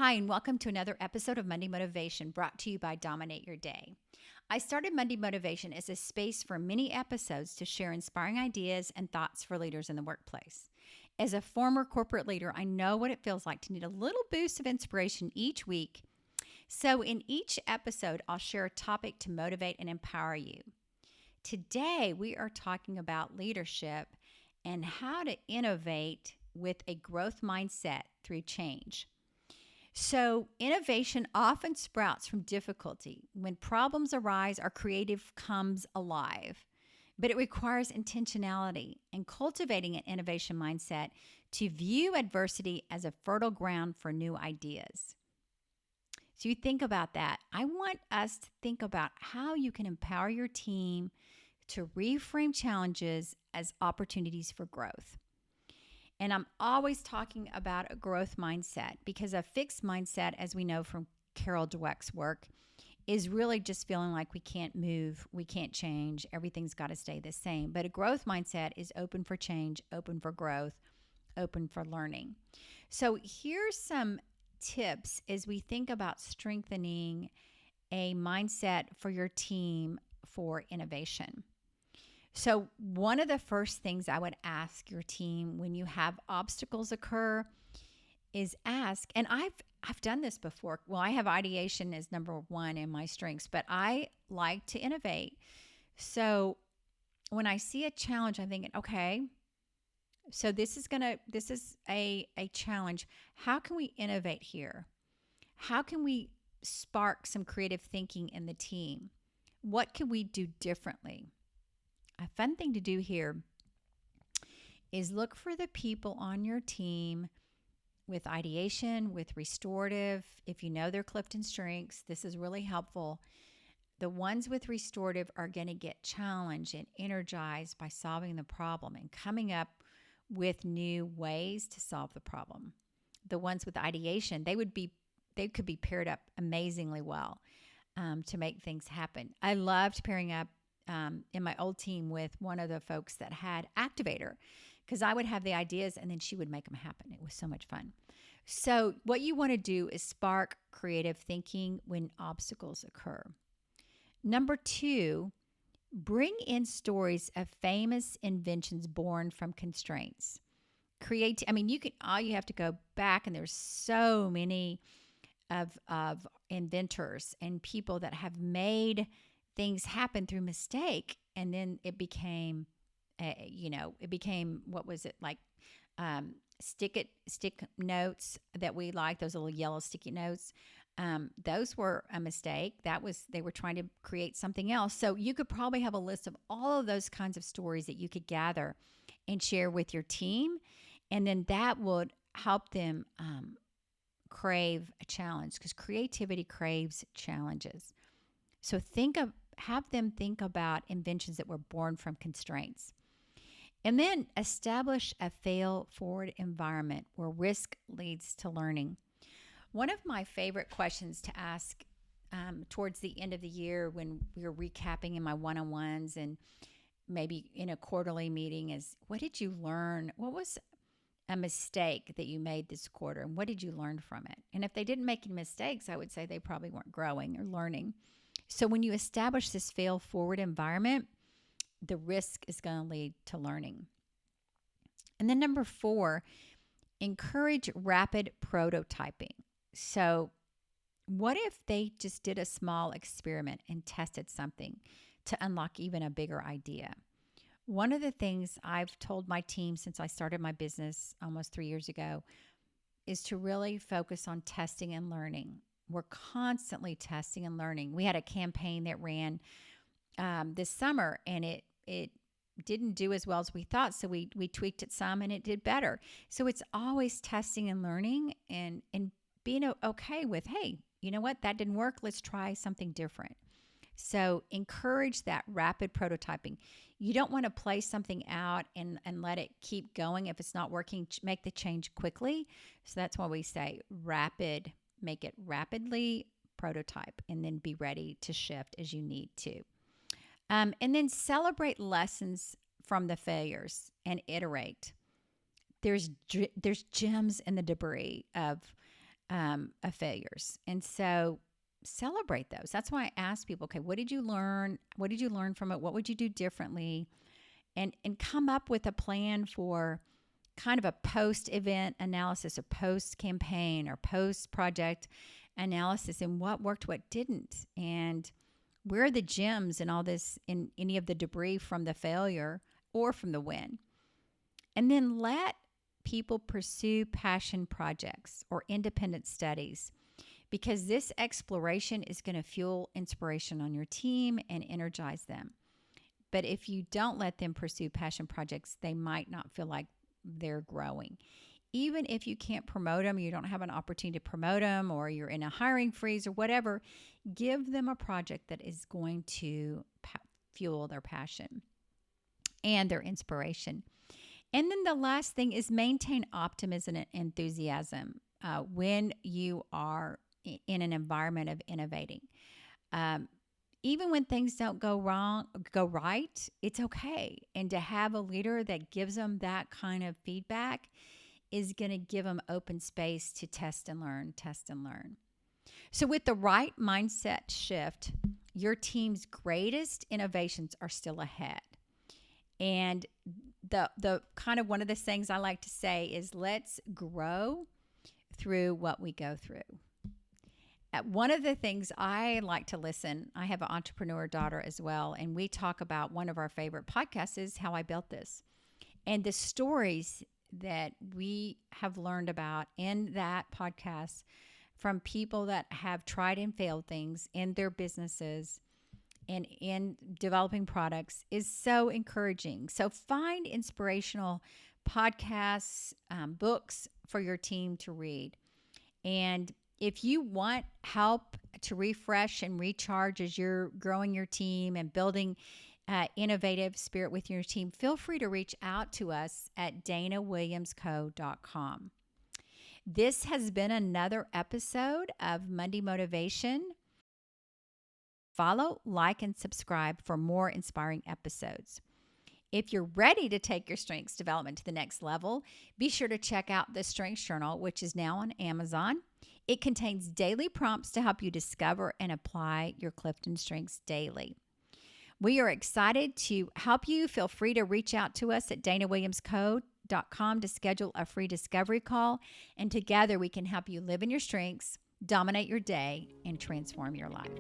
Hi, and welcome to another episode of Monday Motivation brought to you by Dominate Your Day. I started Monday Motivation as a space for many episodes to share inspiring ideas and thoughts for leaders in the workplace. As a former corporate leader, I know what it feels like to need a little boost of inspiration each week. So, in each episode, I'll share a topic to motivate and empower you. Today, we are talking about leadership and how to innovate with a growth mindset through change. So, innovation often sprouts from difficulty. When problems arise, our creative comes alive. But it requires intentionality and cultivating an innovation mindset to view adversity as a fertile ground for new ideas. So, you think about that. I want us to think about how you can empower your team to reframe challenges as opportunities for growth. And I'm always talking about a growth mindset because a fixed mindset, as we know from Carol Dweck's work, is really just feeling like we can't move, we can't change, everything's got to stay the same. But a growth mindset is open for change, open for growth, open for learning. So here's some tips as we think about strengthening a mindset for your team for innovation. So, one of the first things I would ask your team when you have obstacles occur is ask, and I've done this before. Well, I have ideation as number one in my strengths, but I like to innovate. So, when I see a challenge, I'm thinking, okay, so this is a challenge. How can we innovate here? How can we spark some creative thinking in the team? What can we do differently? A fun thing to do here is look for the people on your team with ideation, with restorative. If you know their Clifton strengths, this is really helpful. The ones with restorative are going to get challenged and energized by solving the problem and coming up with new ways to solve the problem. The ones with ideation, they could be paired up amazingly well to make things happen. I loved pairing up in my old team with one of the folks that had activator because I would have the ideas and then she would make them happen. It was so much fun. So what you want to do is spark creative thinking when obstacles occur. Number 2, bring in stories of famous inventions born from constraints. All you have to go back and there's so many of inventors and people that have made things happen through mistake, and then it became, what was it like? Stick notes that we like, those little yellow sticky notes. Those were a mistake. They were trying to create something else. So you could probably have a list of all of those kinds of stories that you could gather and share with your team, and then that would help them crave a challenge because creativity craves challenges. So have them think about inventions that were born from constraints. And then establish a fail-forward environment where risk leads to learning. One of my favorite questions to ask towards the end of the year when we're recapping in my one-on-ones and maybe in a quarterly meeting is, what did you learn? What was a mistake that you made this quarter, and what did you learn from it? And if they didn't make any mistakes, I would say they probably weren't growing or learning. So when you establish this fail-forward environment, the risk is going to lead to learning. And then number 4, encourage rapid prototyping. So what if they just did a small experiment and tested something to unlock even a bigger idea? One of the things I've told my team since I started my business almost 3 years ago is to really focus on testing and learning. We're constantly testing and learning. We had a campaign that ran this summer, and it didn't do as well as we thought. So we tweaked it some, and it did better. So it's always testing and learning, and being okay with, hey, you know what? That didn't work. Let's try something different. So encourage that rapid prototyping. You don't want to play something out and let it keep going. If it's not working, make the change quickly. So that's why we say rapid. Make it rapidly prototype and then be ready to shift as you need to. And then celebrate lessons from the failures and iterate. There's gems in the debris of of failures. And so celebrate those. That's why I ask people, okay, what did you learn? What did you learn from it? What would you do differently? And come up with a plan for kind of a post-event analysis or post-campaign or post-project analysis, and what worked, what didn't, and where are the gems in all this, in any of the debris from the failure or from the win. And then let people pursue passion projects or independent studies, because this exploration is going to fuel inspiration on your team and energize them. But if you don't let them pursue passion projects, they might not feel like they're growing. Even if you can't promote them, you don't have an opportunity to promote them, or you're in a hiring freeze or whatever, give them a project that is going to fuel their passion and their inspiration. And then the last thing is maintain optimism and enthusiasm when you are in an environment of innovating. Even when things don't go right, it's okay. And to have a leader that gives them that kind of feedback is going to give them open space to test and learn. So with the right mindset shift, your team's greatest innovations are still ahead. And the kind of one of the things I like to say is, let's grow through what we go through. One of the things I like to listen, I have an entrepreneur daughter as well, and we talk about, one of our favorite podcasts is How I Built This. And the stories that we have learned about in that podcast from people that have tried and failed things in their businesses and in developing products is so encouraging. So find inspirational podcasts, books for your team to read. And if you want help to refresh and recharge as you're growing your team and building innovative spirit with your team, feel free to reach out to us at danawilliamsco.com. This has been another episode of Monday Motivation. Follow, like, and subscribe for more inspiring episodes. If you're ready to take your strengths development to the next level, be sure to check out the Strengths Journal, which is now on Amazon. It contains daily prompts to help you discover and apply your Clifton strengths daily. We are excited to help you. Feel free to reach out to us at danawilliamsco.com to schedule a free discovery call. And together we can help you live in your strengths, dominate your day, and transform your life.